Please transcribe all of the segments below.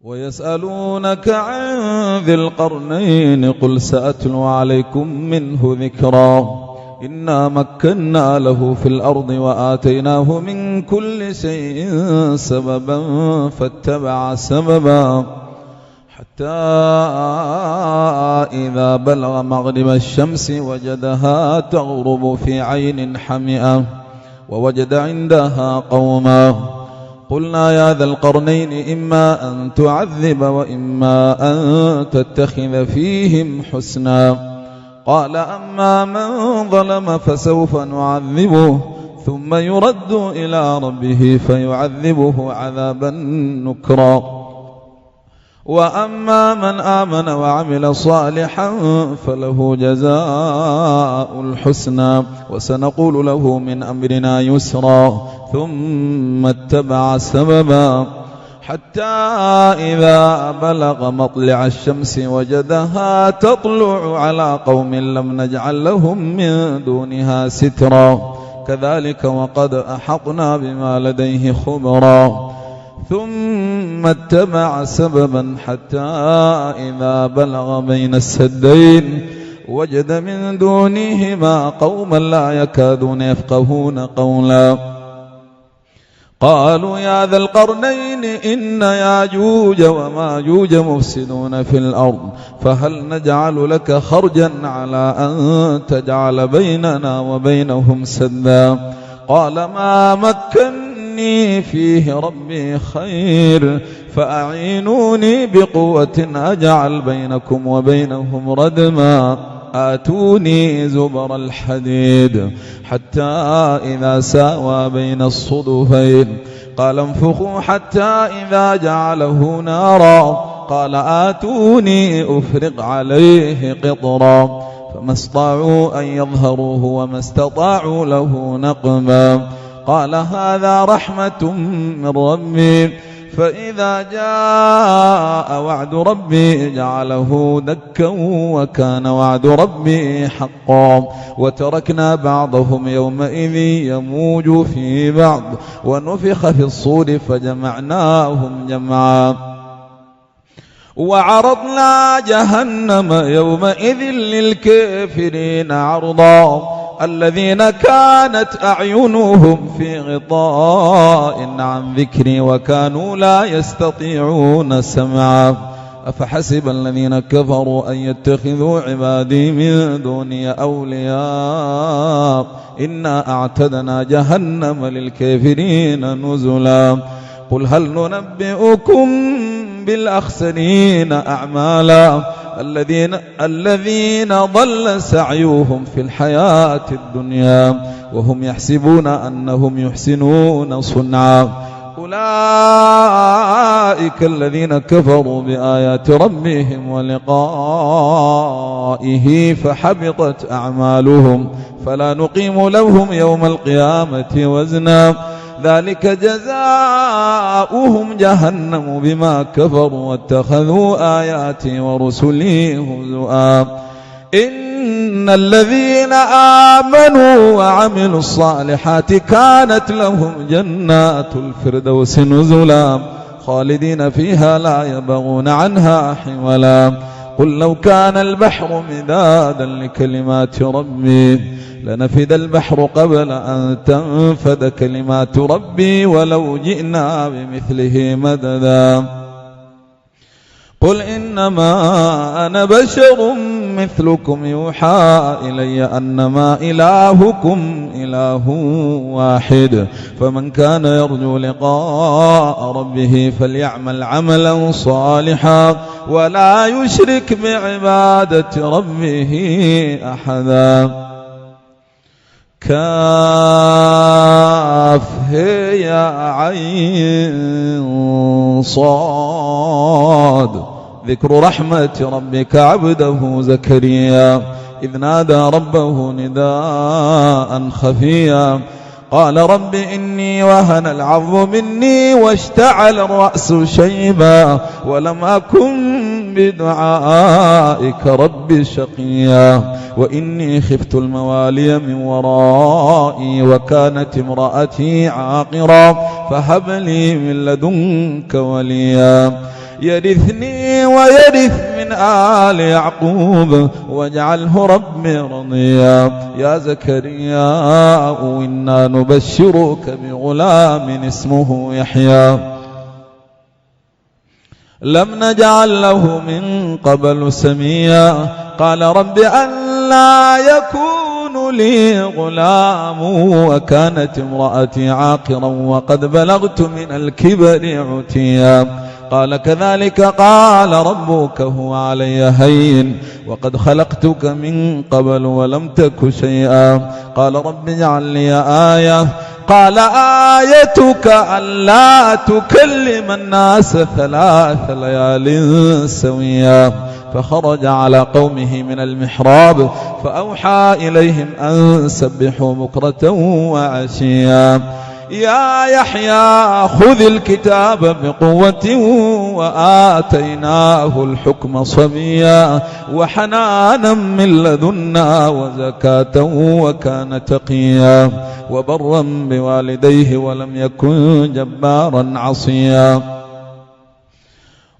ويسألونك عن ذي القرنين قل سأتلو عليكم منه ذكرا إنا مكنا له في الأرض وآتيناه من كل شيء سببا فاتبع سببا حتى إذا بلغ مغرب الشمس وجدها تغرب في عين حمئة ووجد عندها قوما قلنا يا ذا القرنين إما أن تعذب وإما أن تتخذ فيهم حسنا قال أما من ظلم فسوف نعذبه ثم يرد إلى ربه فيعذبه عذابا نكرا وأما من آمن وعمل صالحا فله جزاء الحسنى وسنقول له من أمرنا يسرا ثم اتبع سببا حتى إذا بلغ مطلع الشمس وجدها تطلع على قوم لم نجعل لهم من دونها سترا كذلك وقد أحطنا بما لديه خبرا ثم اتبع سببا حتى إذا بلغ بين السدين وجد من دونهما قوما لا يكادون يفقهون قولا قالوا يا ذا القرنين إن ياجوج وماجوج مفسدون في الأرض فهل نجعل لك خرجا على أن تجعل بيننا وبينهم سدا قال ما مكني فيه ربي خير فأعينوني بقوة أجعل بينكم وبينهم ردما آتوني زبر الحديد حتى إذا ساوى بين الصدفين قال انفخوا حتى إذا جعله نارا قال آتوني أفرغ عليه قطرا فما استطاعوا أن يظهروه وما استطاعوا له نقبا قال هذا رحمة من ربي فإذا جاء وعد ربي جعله دكا وكان وعد ربي حقا وتركنا بعضهم يومئذ يموج في بعض ونفخ في الصور فجمعناهم جمعا وعرضنا جهنم يومئذ للكافرين عرضا الذين كانت أعينهم في غطاء عن ذكري وكانوا لا يستطيعون سمعا أفحسب الذين كفروا أن يتخذوا عبادي من دوني أولياء إنا أعتدنا جهنم للكافرين نزلا قل هل ننبئكم بالأخسرين أعمالا الذين ضل سعيهم في الحياة الدنيا وهم يحسبون أنهم يحسنون صنعا أولئك الذين كفروا بآيات ربهم ولقائه فحبطت أعمالهم فلا نقيم لهم يوم القيامة وزنا ذلك جزاؤهم جهنم بما كفروا واتخذوا آياتي ورسلي هزؤا إن الذين آمنوا وعملوا الصالحات كانت لهم جنات الفردوس نزلا خالدين فيها لا يبغون عنها حولا قل لو كان البحر مدادا لكلمات ربي لنفد البحر قبل أن تنفد كلمات ربي ولو جئنا بمثله مددا قل إنما أنا بشر مثلكم يوحى إلي أنما إلهكم إله واحد فمن كان يرجو لقاء ربه فليعمل عملا صالحا ولا يشرك بعبادة ربه أحدا كاف هي عين صاد ذكر رحمة ربك عبده زكريا إذ نادى ربه نداء خفيا قال رب إني وهن العظم مني واشتعل الرأس شيبا ولم أكن بدعائك رب شقيا وإني خفت الموالي من ورائي وكانت امرأتي عاقرا فهب لي من لدنك وليا يرثني ويرث من آل يعقوب واجعله ربي رضيا. يا زكريا إنا نبشرك بغلام اسمه يحيى لم نجعل له من قبل سميا. قال رب أنى يكون لي غلام وكانت امرأتي عاقرا وقد بلغت من الكبر عتيا. قال كذلك قال ربك هو علي هين وقد خلقتك من قبل ولم تك شيئا. قال رب اجعل لي آية. قال آيتك ألا تكلم الناس 3 ليال سويا. فخرج على قومه من المحراب فأوحى إليهم أن سبحوا بكرة وعشيا. يا يحيى خذ الكتاب بقوة وآتيناه الحكم صبيا وحنانا من لدنا وزكاة وكان تقيا وبرا بوالديه ولم يكن جبارا عصيا.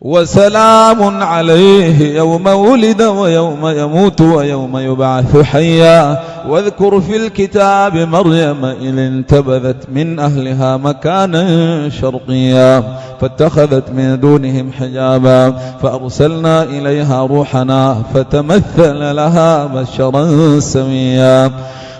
وسلام عليه يوم ولد ويوم يموت ويوم يبعث حيا. واذكر في الكتاب مريم إذ انتبذت من أهلها مكانا شرقيا فاتخذت من دونهم حجابا فأرسلنا إليها روحنا فتمثل لها بشرا سويا.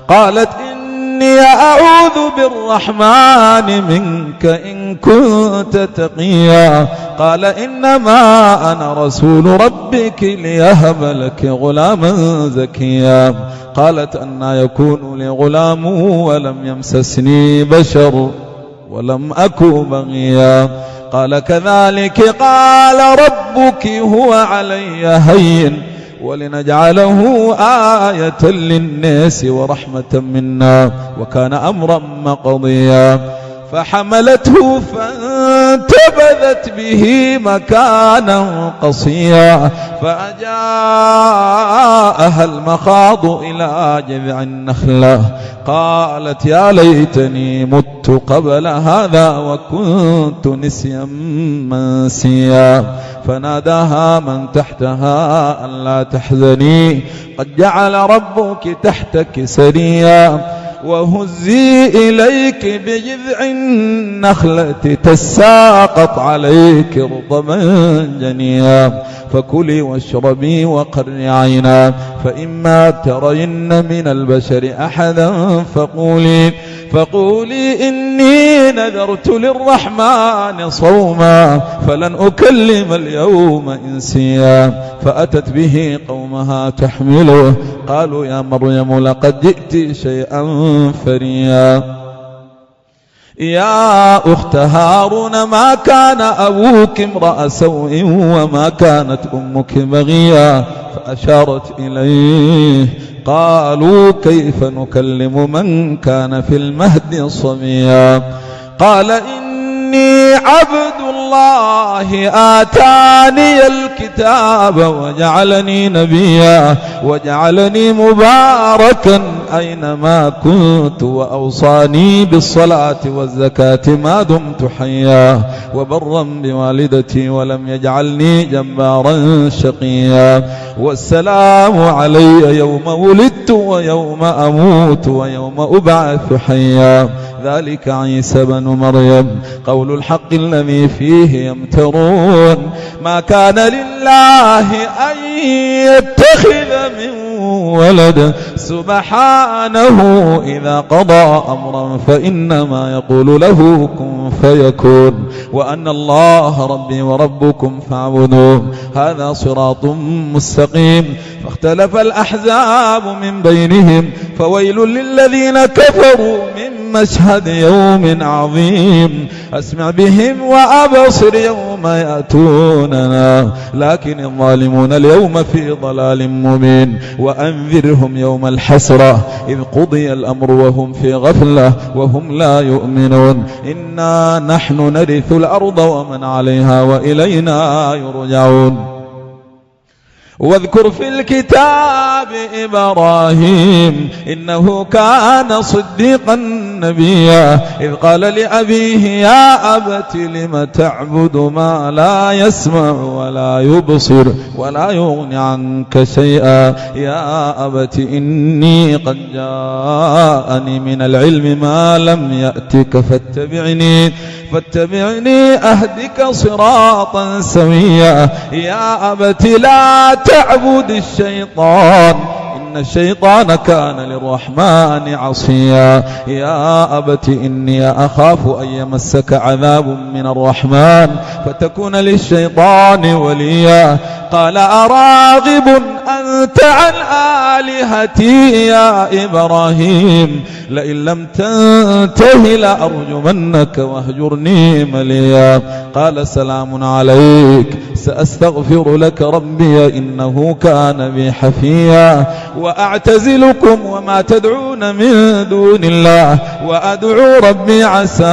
قالت إني أعوذ بالرحمن منك إن كنت تقيا. قال إنما أنا رسول ربك ليهب لك غلاما زكيا. قالت أنى يكون لي غلام ولم يمسسني بشر ولم أك بغيا. قال كذلك قال ربك هو علي هين ولنجعله آية للناس ورحمة منا وكان أمرا مقضيا. فحملته فانتبذت به مكانا قصيا فأجاءها المخاض إلى جذع النخلة قالت يا ليتني مت قبل هذا وكنت نسيا منسيا. فناداها من تحتها ألا تحزني قد جعل ربك تحتك سريا وهزي إليك بجذع النخلة تساقط عليك رطبا جنيا. فكلي واشربي وقري عينا فإما ترين من البشر أحدا فقولي إني نذرت للرحمن صوما فلن أكلم اليوم إنسيا. فأتت به قومها تحمله قالوا يا مريم لقد جئت شيئا فريا. يا أخت هارون ما كان أبوك امرأ سوء وما كانت أمك بغيا. فأشارت إليه قالوا كيف نكلم من كان في المهد صبيا. قال إني عبد الله آتاني الكتاب وجعلني نبيا وجعلني مباركا أينما كنت وأوصاني بالصلاة والزكاة ما دمت حيا وبرا بوالدتي ولم يجعلني جبارا شقيا. والسلام علي يوم ولدت ويوم أموت ويوم أبعث حيا. ذلك عيسى بن مريم قول الحق الذي فيه يمترون. ما كان لله أن يتخذ من ولد سبحانه إذا قضى أمرا فإنما يقول له كن فيكون وأن الله ربي وربكم فاعبدوه هذا صراط مستقيم. فاختلف الأحزاب من بينهم فويل للذين كفروا من مشهد يوم عظيم. أسمع بهم وأبصر يوم يأتوننا لكن الظالمون اليوم في ضلال مبين. وأنذرهم يوم الحسرة إذ قضي الأمر وهم في غفلة وهم لا يؤمنون. إنا نحن نرث الأرض ومن عليها وإلينا يرجعون. واذكر في الكتاب إبراهيم إنه كان صديقا نبيا إذ قال لأبيه يا أبت لم تعبد ما لا يسمع ولا يبصر ولا يغني عنك شيئا يا أبت إني قد جاءني من العلم ما لم يأتك فاتبعني أهدك صراطا سويا يا أبت لا تعبد الشيطان إن الشيطان كان للرحمن عصيا يا أبت إني أخاف أن يمسك عذاب من الرحمن فتكون للشيطان وليا قال أراغب أنت عن آلهتي يا إبراهيم لئن لم تنته لأرجمنك واهجرني مليا قال سلام عليك سأستغفر لك ربي إنه كان بي حفيا وأعتزلكم وما تدعون من دون الله وأدعو ربي عسى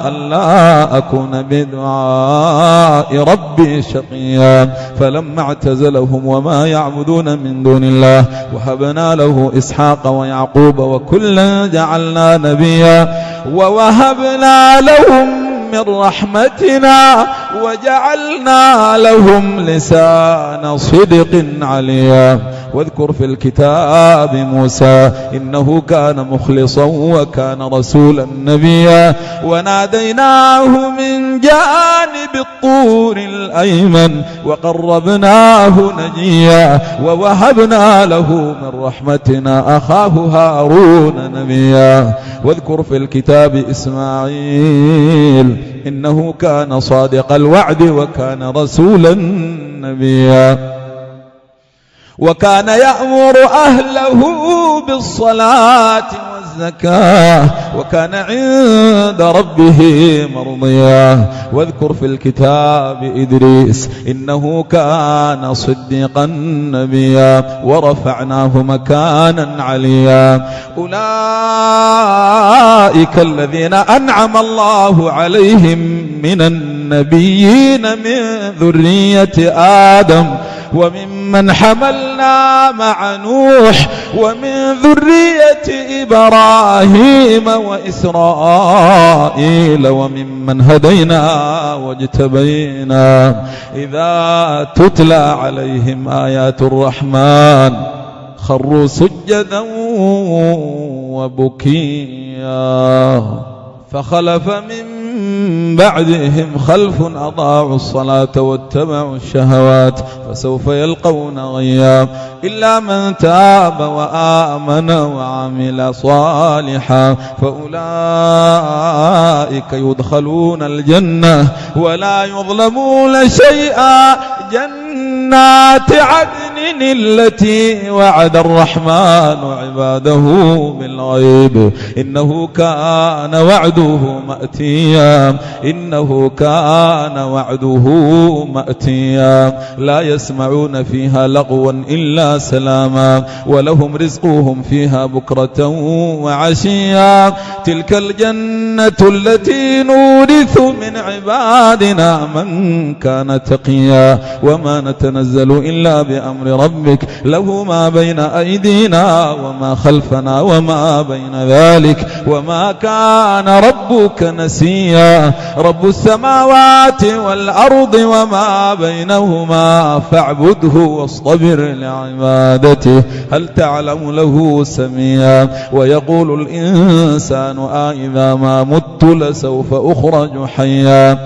ألا أكون بدعاء ربي شقيا فلما اعتزلهم وما يعبدون من دون الله وهبنا له إسحاق ويعقوب وكلا جعلنا نبيا ووهبنا لهم من رحمتنا وجعلنا لهم لسان صدق عليا واذكر في الكتاب موسى إنه كان مخلصا وكان رسولا نبيا وناديناه من جانب الطور الأيمن وقربناه نجيا ووهبنا له من رحمتنا أخاه هارون نبيا واذكر في الكتاب إسماعيل إنه كان صادق الوعد وكان رسولا نبيا وكان يأمر أهله بالصلاة والزكاة وكان عند ربه مرضيا واذكر في الكتاب إدريس إنه كان صديقا نبيا ورفعناه مكانا عليا أولئك الذين أنعم الله عليهم من النبيين من ذرية آدم وممن حملنا مع نوح ومن ذرية إبراهيم وإسرائيل وممن هدينا واجتبينا إذا تتلى عليهم آيات الرحمن خروا سجدا وبكيا فخلف من بعدهم خلف أضاعوا الصلاة واتبعوا الشهوات فسوف يلقون غيا إلا من تاب وآمن وعمل صالحا فأولئك يدخلون الجنة ولا يظلمون شيئا جنات عدن التي وعد الرحمن عباده بالغيب إنه كان وعده مأتيا إنه كان وعده مأتيا لا يسمعون فيها لغوا إلا سلاما ولهم رزقهم فيها بكرة وعشيا تلك الجنة التي نورث من عبادنا من كان تقيا وما نتنزل إلا بأمر ربك له ما بين أيدينا وما خلفنا وما بين ذلك وما كان ربك نسيا رب السماوات والأرض وما بينهما فاعبده واصطبر لعبادته هل تعلم له سميا ويقول الإنسان إذا ما مت لسوف أخرج حيا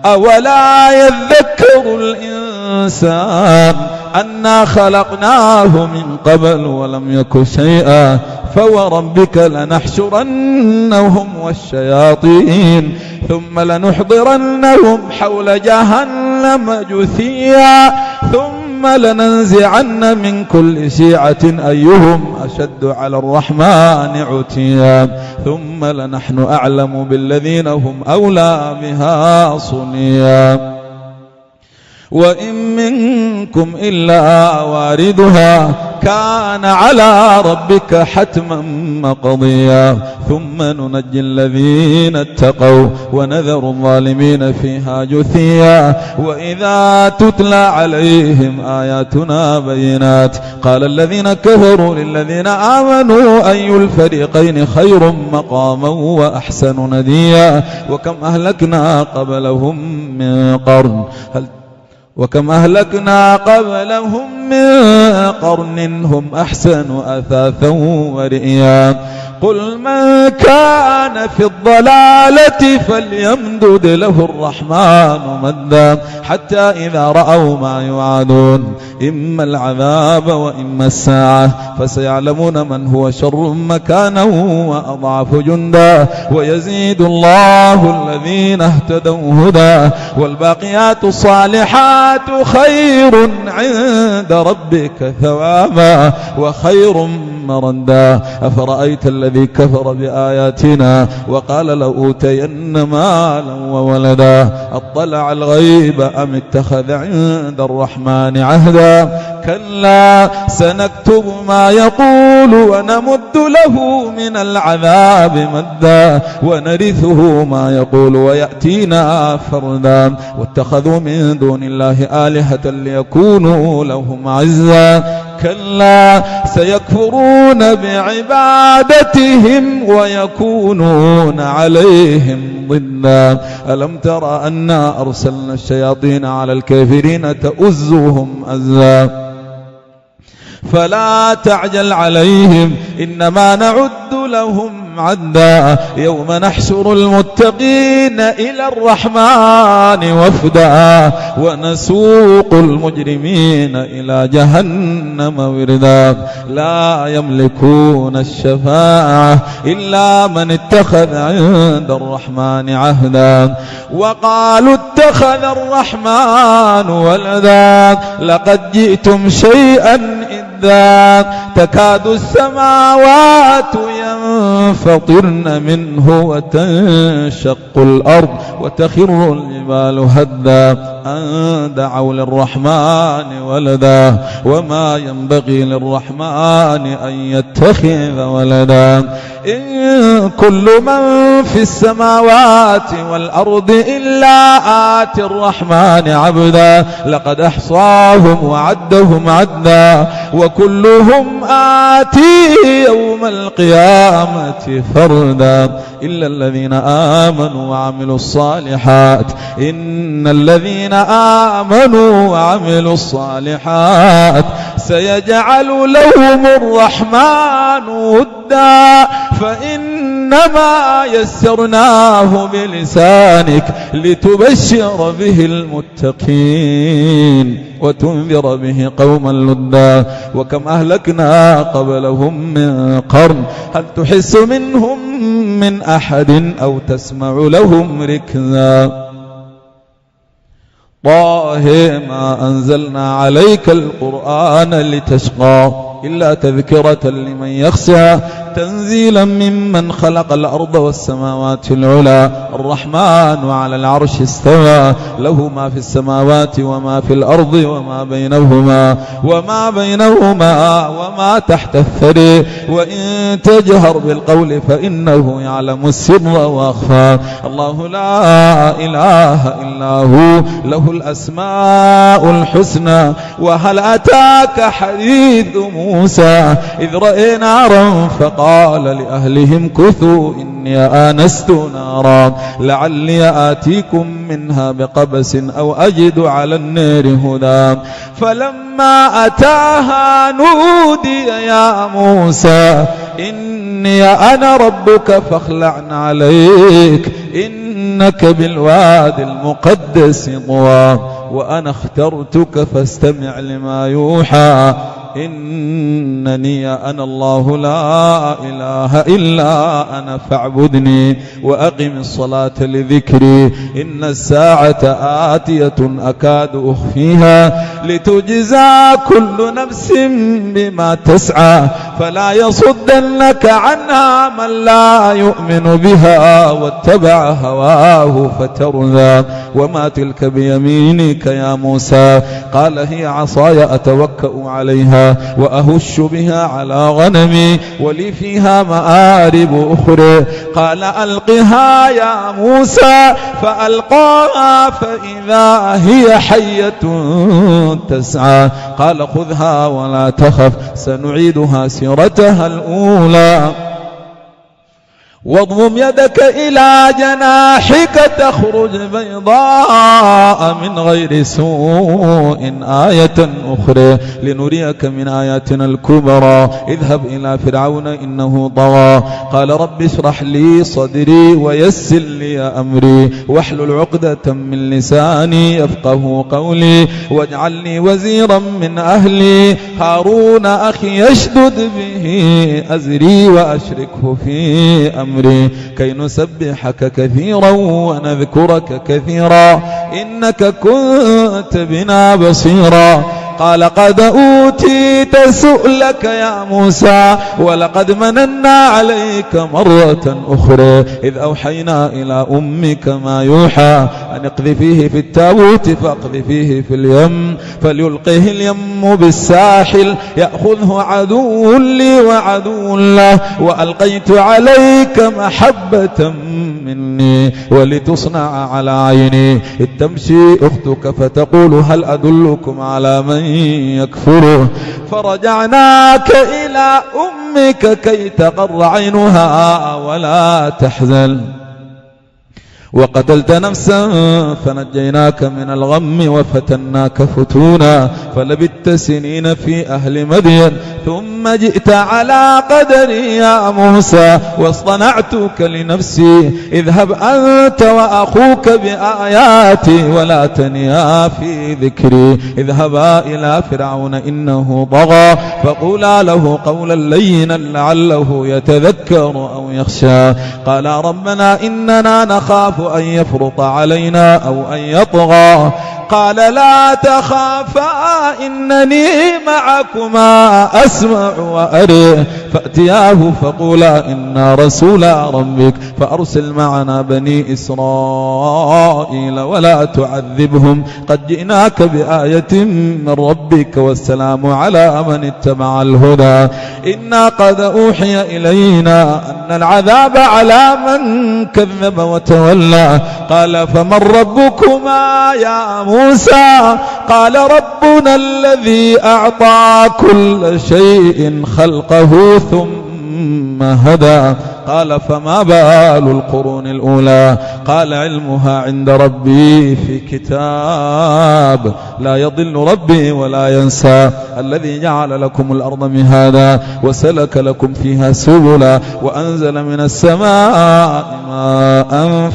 أولا يذكر الإنسان أنا خلقناه من قبل ولم يك شيئا فوربك لنحشرنهم والشياطين ثم لنحضرنهم حول جهنم جثيا ثم لننزعن من كل شيعة أيهم أشد على الرحمن عتيا ثم لنحن أعلم بالذين هم أولى بها صليا وإن منكم إلا واردها كان على ربك حتما مقضيا ثم ننجي الذين اتقوا ونذر الظالمين فيها جثيا وإذا تتلى عليهم آياتنا بينات قال الذين كفروا للذين آمنوا أي الفريقين خير مقاما وأحسن نديا وكم أهلكنا قبلهم من قرن هم أحسن أثاثا ورئيا قل من كان في الضلالة فليمدد له الرحمن مدا حتى إذا رأوا ما يوعدون إما العذاب وإما الساعة فسيعلمون من هو شر مكانا وأضعف جندا ويزيد الله الذين اهتدوا هدى والباقيات الصالحات خير عند ربك ثوابا وخير مردا أفرأيت الذي كفر بآياتنا وقال لأوتين مالا وولدا أطلع الغيب أم اتخذ عند الرحمن عهدا كلا سنكتب ما يقول ونمد له من العذاب مدا ونرثه ما يقول ويأتينا فردا واتخذوا من دون الله آلهة ليكونوا لهم عزا كلا سيكفرون بعبادتهم ويكونون عليهم ضدا ألم تر أنا أرسلنا الشياطين على الكافرين تؤزهم أزا فلا تعجل عليهم إنما نعد لهم عدا يوم نحشر المتقين إلى الرحمن وفدا ونسوق المجرمين إلى جهنم وردا لا يملكون الشفاعة إلا من اتخذ عند الرحمن عهدا وقالوا اتخذ الرحمن ولدا لقد جئتم شيئا إذا تكاد السماوات ينفطرن منه وتنشق الأرض وتخر الجبال هدا أن دعوا للرحمن ولدا وما ينبغي للرحمن أن يتخذ ولدا إن كل من في السماوات والأرض إلا آتي الرحمن عبدا لقد أحصاهم وعدهم عدا وكلهم آتيه يوم القيامة فردا إلا الذين آمنوا وعملوا الصالحات إن الذين آمنوا وعملوا الصالحات سيجعل لهم الرحمن ودا فإنما يسرناه بلسانك لتبشر به المتقين وتنذر به قوما لدا وكم أهلكنا قبلهم من قرن هل تحس منهم من أحد أو تسمع لهم ركزا طه ما أنزلنا عليك القرآن لتشقى إلا تذكرة لمن يخشى تنزيلا ممن خلق الأرض والسماوات العلى الرحمن على العرش استوى له ما في السماوات وما في الأرض وما بينهما وما تحت الثري وإن تجهر بالقول فإنه يعلم السر وأخفى الله لا إله إلا هو له الأسماء الحسنى وهل أتاك حديث موسى إذ رأى نارا فقال لأهلهم كثوا إني آنست نارا لعلي آتيكم منها بقبس أو أجد على النار هدى فلما أتاها نودي يا موسى إني أنا ربك فاخلع عليك إنك بالوادي المقدس طوى وأنا اخترتك فاستمع لما يوحى إنني أنا الله لا إله إلا أنا فاعبدني وأقم الصلاة لذكري إن الساعة آتية أكاد أخفيها لتجزى كل نفس بما تسعى فلا يصدنك عنها من لا يؤمن بها واتبع هواه فترذى وما تلك بيمينك يا موسى قال هي عصاي أتوكأ عليها فيها وأهش بها على غنمي ولي فيها مآرب أخرى. قال ألقها يا موسى فألقاها فإذا هي حية تسعى. قال خذها ولا تخف سنعيدها سيرتها الأولى. واضمم يدك إلى جناحك تخرج بيضاء من غير سوء آية أخرى لنريك من آياتنا الكبرى. اذهب إلى فرعون إنه طغى. قال رب اشرح لي صدري ويسر لي أمري واحلل عقدة من لساني يفقه قولي واجعل لي وزيرا من أهلي هارون أخي يشدد به أزري وأشركه في أمري كي نسبحك كثيرا ونذكرك كثيرا إنك كنت بنا بصيرا. قال قد أوتيت سؤلك يا موسى ولقد مننا عليك مرة أخرى إذ أوحينا إلى أمك ما يوحى أن اقذفيه في التابوت فاقذفيه في اليم فليلقه اليم بالساحل يأخذه عدو لي وعدو له وألقيت عليك محبة مني ولتصنع على عيني إذ تمشي أختك فتقول هل أدلكم على من يكفره فرجعناك إلى أمك كي تقر عينها ولا تحزن وقتلت نفسا فنجيناك من الغم وفتناك فتونا فلبثت سنين في أهل مدين ثم جئت على قدري يا موسى واصطنعتك لنفسي اذهب أنت وأخوك بآياتي ولا تنيا في ذكري اذهبا إلى فرعون إنه طغى فقولا له قولا لينا لعله يتذكر أو يخشى. قال ربنا إننا نخاف أن يفرط علينا أو أن يطغى. قال لا تخافا إنني معكما أسمع وأرى فأتياه فقولا إنا رسولا ربك فأرسل معنا بني إسرائيل ولا تعذبهم قد جئناك بآية من ربك والسلام على من اتبع الهدى. إنا قد أوحي إلينا أن العذاب على من كذب وتولى. قال فمن ربكما يا موسى؟ قال ربنا الذي أعطى كل شيء خلقه ثم هدى. قال فما بال القرون الأولى؟ قال علمها عند ربي في كتاب لا يضل ربي ولا ينسى. الذي جعل لكم الأرض مهادا وسلك لكم فيها سبلا وأنزل من السماء ماء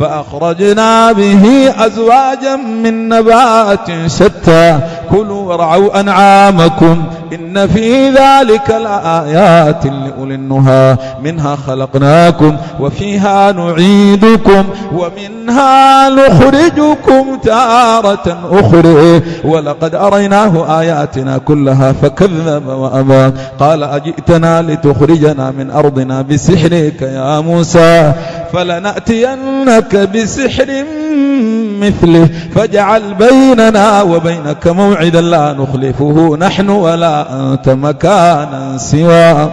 فأخرجنا به أزواجا من نبات شتى كلوا وارعوا أنعامكم إن في ذلك لآيات لأولي النهى منها خلقناكم وفيها نعيدكم ومنها نخرجكم تارة أخرى ولقد أريناه آياتنا كلها فكذب وأبى. قال أجئتنا لتخرجنا من أرضنا بسحرك يا موسى فلنأتينك بسحر مثله فاجعل بيننا وبينك موعدا لا نخلفه نحن ولا أنت مكانا سوى.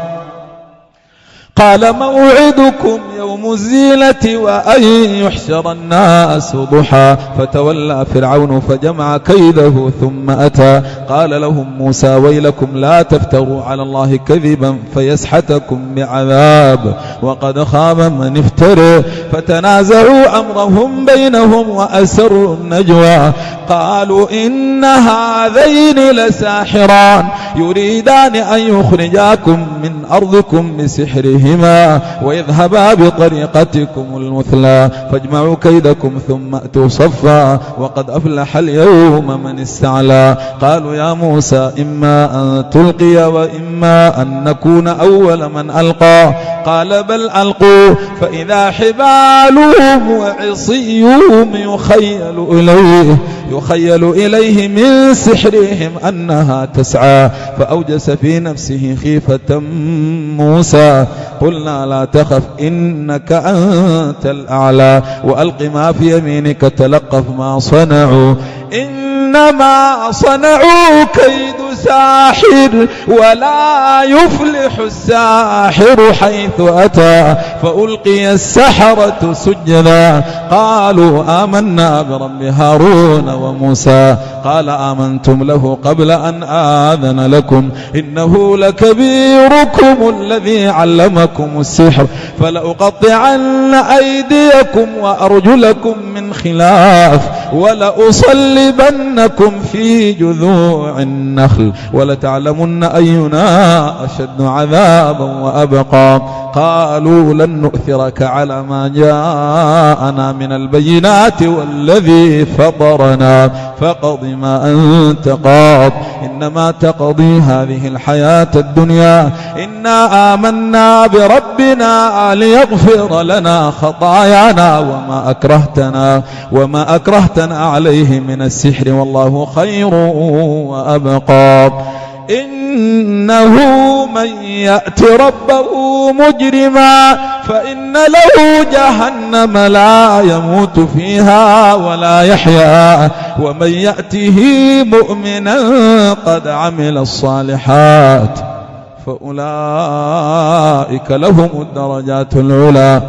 قال موعدكم يوم الزينة وأن يحشر الناس ضحى فتولى فرعون فجمع كيده ثم أتى. قال لهم موسى ويلكم لا تفتروا على الله كذبا فيسحتكم بعذاب وقد خاب من افترى. فتنازعوا أمرهم بينهم وأسروا النجوى قالوا إن هذين لساحران يريدان أن يخرجاكم من أرضكم بسحرهما ويذهبا بطريقتكم المثلى فاجمعوا كيدكم ثم أتوا صفا وقد أفلح اليوم من استعلى. قالوا يا موسى إما أن تلقي وإما أن نكون أول من ألقى. قال بل ألقوا فإذا حبالهم وعصيهم يخيل إليه من سحرهم أنها تسعى فأوجس في نفسه خيفة موسى. قلنا لا تخف إنك أنت الأعلى وألق ما في يمينك تلقف ما صنعوا إنما صنعوا كيد ساحر ولا يفلح الساحر حيث أتى فألقي السحرة سجدا قالوا آمنا برب هارون وموسى قال آمنتم له قبل أن آذن لكم إنه لكبيركم الذي علمكم السحر فلأقطعن أيديكم وأرجلكم من خلاف ولأصلبنكم في جذوع النخل ولتعلمن أينا أشد عذابا وأبقى قالوا لن نؤثرك على ما جاءنا من البينات والذي فطرنا فاقض ما أنت قاض إنما تقضي هذه الحياة الدنيا إنا آمنا بربنا ليغفر لنا خطايانا وما أكرهتنا عليه من السحر والله خير وأبقى إنه من يأت ربه مجرما فإن له جهنم لا يموت فيها ولا يحيا ومن يأته مؤمنا قد عمل الصالحات فأولئك لهم الدرجات العلى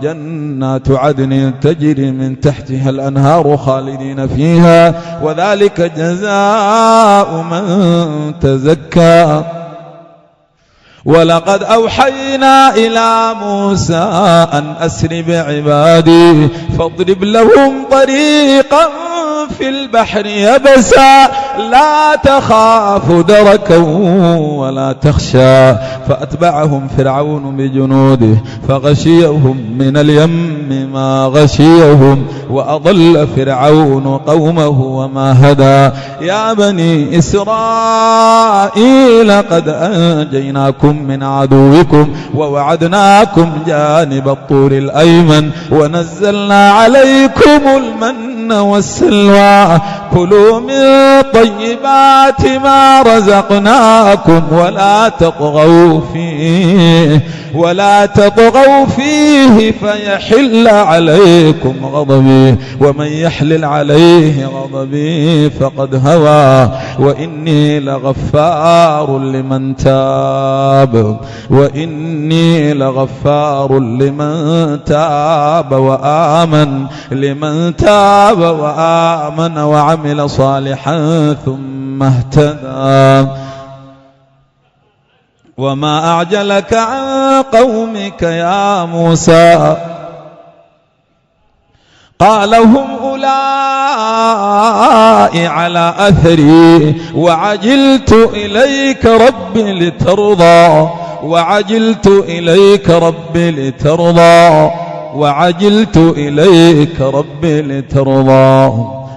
جنات عدن تجري من تحتها الأنهار خالدين فيها وذلك جزاء من تزكى ولقد أوحينا إلى موسى أن أسر بعبادي فاضرب لهم طريقا في البحر يبسا لا تخاف دركا ولا تخشى فأتبعهم فرعون بجنوده فغشيهم من اليم ما غشيهم وأضل فرعون قومه وما هدى يا بني إسرائيل قد أنجيناكم من عدوكم ووعدناكم جانب الطور الأيمن ونزلنا عليكم المن والسلوى كلوا من طيبات ما رزقناكم ولا تطغوا فيه فيحل عليكم غضبي ومن يحلل عليه غضبي فقد هوى وإني لغفار لمن تاب وآمن وعمل صالحا ثم اهتدى وما أعجلك عن قومك يا موسى قال هم أولئك على أثري وعجلت إليك ربي لترضى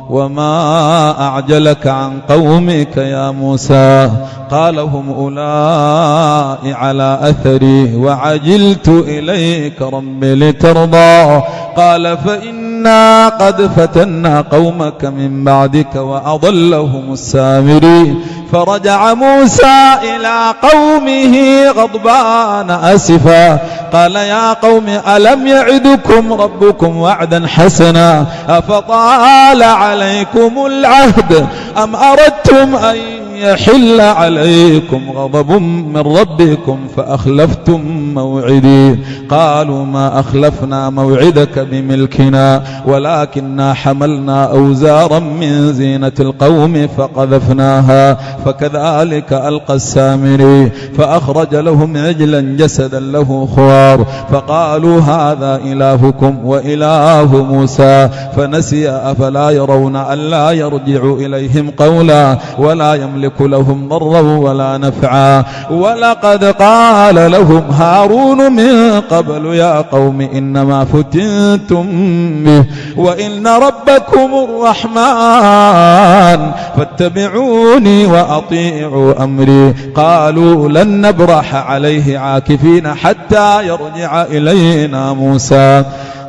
وما أعجلك عن قومك يا موسى قال هم أولئك على أثري وعجلت إليك ربي لترضى قال فإنا قد فتنا قومك من بعدك وأضلهم السامري فرجع موسى إلى قومه غضبان أسفا قال يا قوم ألم يعدكم ربكم وعدا حسنا أفطال عليكم العهد أم أردتم أن يحل عليكم غضب من ربكم فأخلفتم موعدي قالوا ما أخلفنا موعدك بملكنا ولكننا حملنا أوزارا من زينة القوم فقذفناها فكذلك ألقى السامري فأخرج لهم عجلا جسدا له خوار فقالوا هذا إلهكم وإله موسى فنسي أفلا يرون ألا يرجع إليهم قولا ولا يملك لهم ضرا ولا نفعا ولقد قال لهم هارون من قبل يا قوم إنما فتنتم به وإن ربكم الرحمن فاتبعوني وأطيعوا أمري قالوا لن نبرح عليه عاكفين حتى يرجع إلينا موسى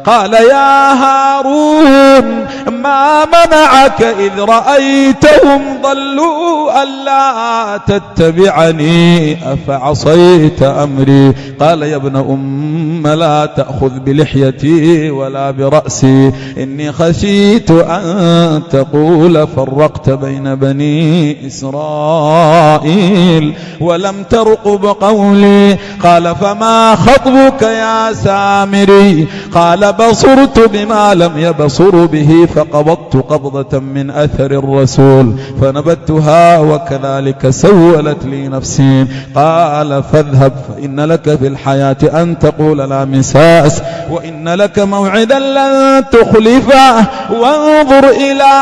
قال يا هارون ما منعك إذ رأيتهم ضلوا ألا تتبعني أفعصيت أمري قال يا ابن أم لا تأخذ بلحيتي ولا برأسي إني خشيت أن تقول فرقت بين بني إسرائيل ولم ترقب قولي قال فما خطبك يا سامري قال بصرت بما لم يبصر به فقبضت قبضة من أثر الرسول فنبتها وكذلك سولت لي نفسي قال فاذهب فإن لك في الحياة أن تقول لا مساس وإن لك موعدا لن تخلفه وانظر إلى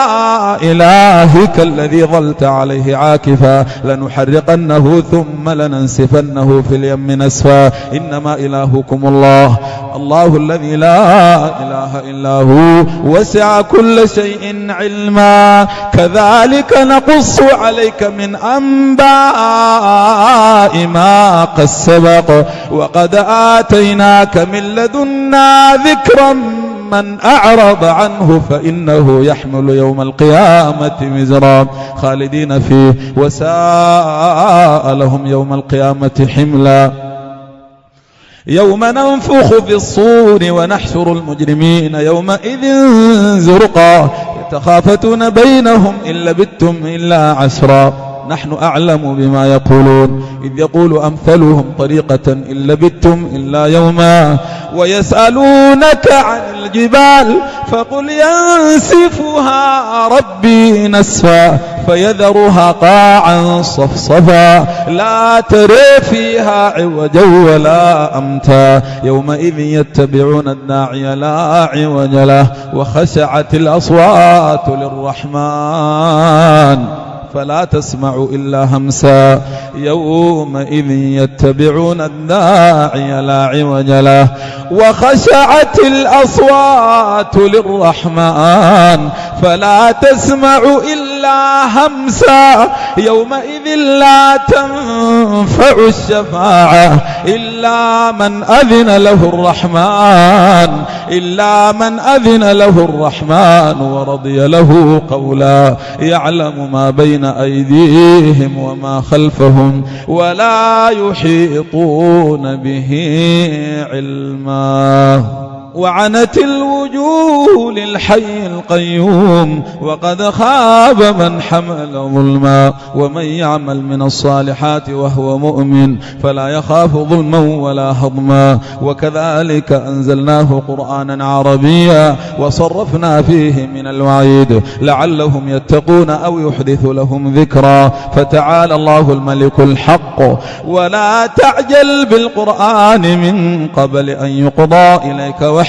إلهك الذي ظلت عليه عاكفا لنحرقنه ثم لننسفنه في اليم نسفا إنما إلهكم الله الله الذي لا إله إلا هو وسع كل شيء علما كذلك نقص عليك من أنباء ما قد سبق وقد آتيناك من لدنا ذكرا من أعرض عنه فإنه يحمل يوم القيامة وزرا خالدين فيه وساء لهم يوم القيامة حملا يوم ننفخ في الصور ونحشر المجرمين يومئذ زرقا يتخافتون بينهم إن لبثتم إلا عشرا نحن أعلم بما يقولون إذ يقول أمثلهم طريقة إن لبثتم إلا يوما ويسألونك عن الجبال فقل ينسفها ربي نسفا فيذرها قاعا صفصفا لا ترى فيها عوجا ولا أمتا يومئذ يتبعون الداعي لا عوج له وخشعت الأصوات للرحمن فلا تسمع إلا همسا يومئذ يتبعون الداعي لا عوج له وخشعت الأصوات للرحمن فلا تسمع إلا همسا يومئذ لا تنفع الشفاعة إلا من أذن له الرحمن ورضي له قولا يعلم ما بين أيديهم وما خلفهم ولا يحيطون به علما وعنت الوجوه للحي القيوم وقد خاب من حمل ظلما ومن يعمل من الصالحات وهو مؤمن فلا يخاف ظلما ولا هضما وكذلك أنزلناه قرآنا عربيا وصرفنا فيه من الوعيد لعلهم يتقون أو يحدث لهم ذكرا فتعالى الله الملك الحق ولا تعجل بالقرآن من قبل أن يقضى إليك وحيه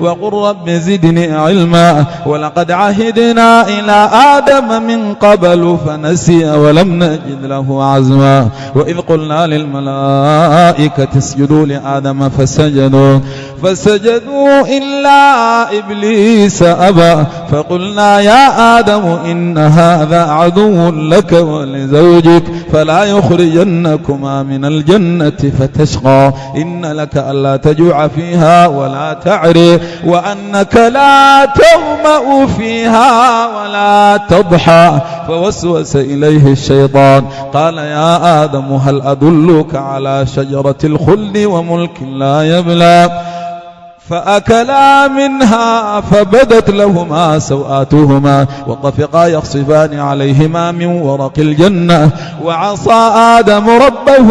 وقل رب زدني علما ولقد عهدنا إلى آدم من قبل فنسي ولم نجد له عزما وإذ قلنا للملائكة اسجدوا لآدم فسجدوا إلا إبليس أبى فقلنا يا آدم إن هذا عدو لك ولزوجك فلا يخرجنكما من الجنة فتشقى إن لك ألا تجوع فيها ولا تعري وأنك لا تظمأ فيها ولا تضحى فوسوس إليه الشيطان قال يا آدم هل أدلك على شجرة الخلد وملك لا يبلى فأكلا منها فبدت لهما سوآتهما وطفقا يخصفان عليهما من ورق الجنة وعصى آدم ربه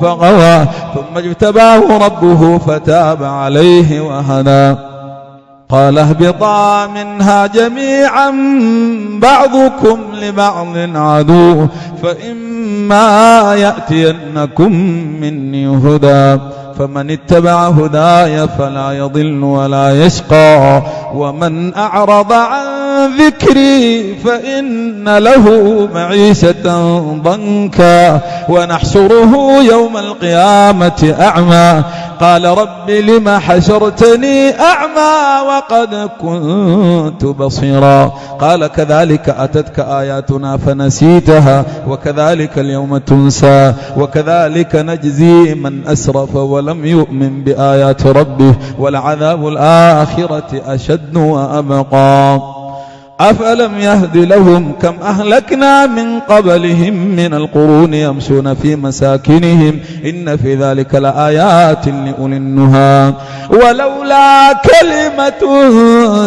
فغوى ثم اجتباه ربه فتاب عليه وهدى قال اهبطا منها جميعا بعضكم لبعض عدو فإما يأتينكم مني هدى فمن اتبع هداي فلا يضل ولا يشقى ومن أعرض عن ذكري فإن له معيشة ضنكا ونحشره يوم القيامة أعمى قال رب لم حشرتني أعمى وقد كنت بصيرا قال كذلك أتتك آياتنا فنسيتها وكذلك اليوم تنسى وكذلك نجزي من أسرف ولم يؤمن بآيات ربه ولعذاب الآخرة أشد وأبقى أفلم يهد لهم كم أهلكنا من قبلهم من القرون يمشون في مساكنهم إن في ذلك لآيات لأولي النهى ولولا كلمة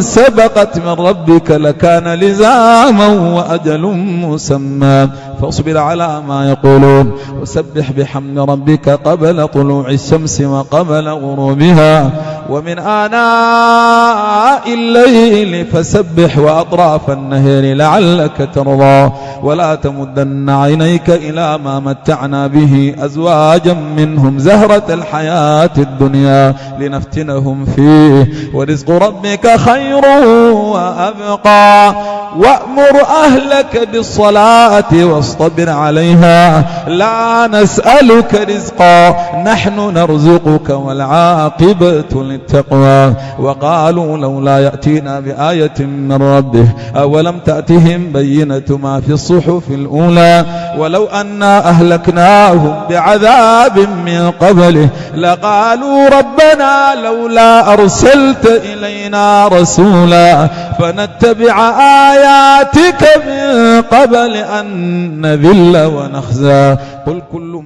سبقت من ربك لكان لزاما وأجل مسمى فاصبر على ما يقولون وسبح بحمد ربك قبل طلوع الشمس وقبل غروبها ومن آناء الليل فسبح وأطراف النهر لعلك ترضى ولا تمدن عينيك إلى ما متعنا به أزواجا منهم زهرة الحياة الدنيا لنفتنهم فيه ورزق ربك خير وأبقى وأمر أهلك بالصلاة واصطبر عليها لا نسألك رزقا نحن نرزقك والعاقبة للتقوى وقالوا لولا يأتينا بآية من ربه أولم تأتهم بينة ما في الصحف الأولى ولو أنا أهلكناهم بعذاب من قبله لقالوا ربنا لولا أرسلت إلينا رسولا فنتبع آياتك من قبل أن نذل ونخزى قل كل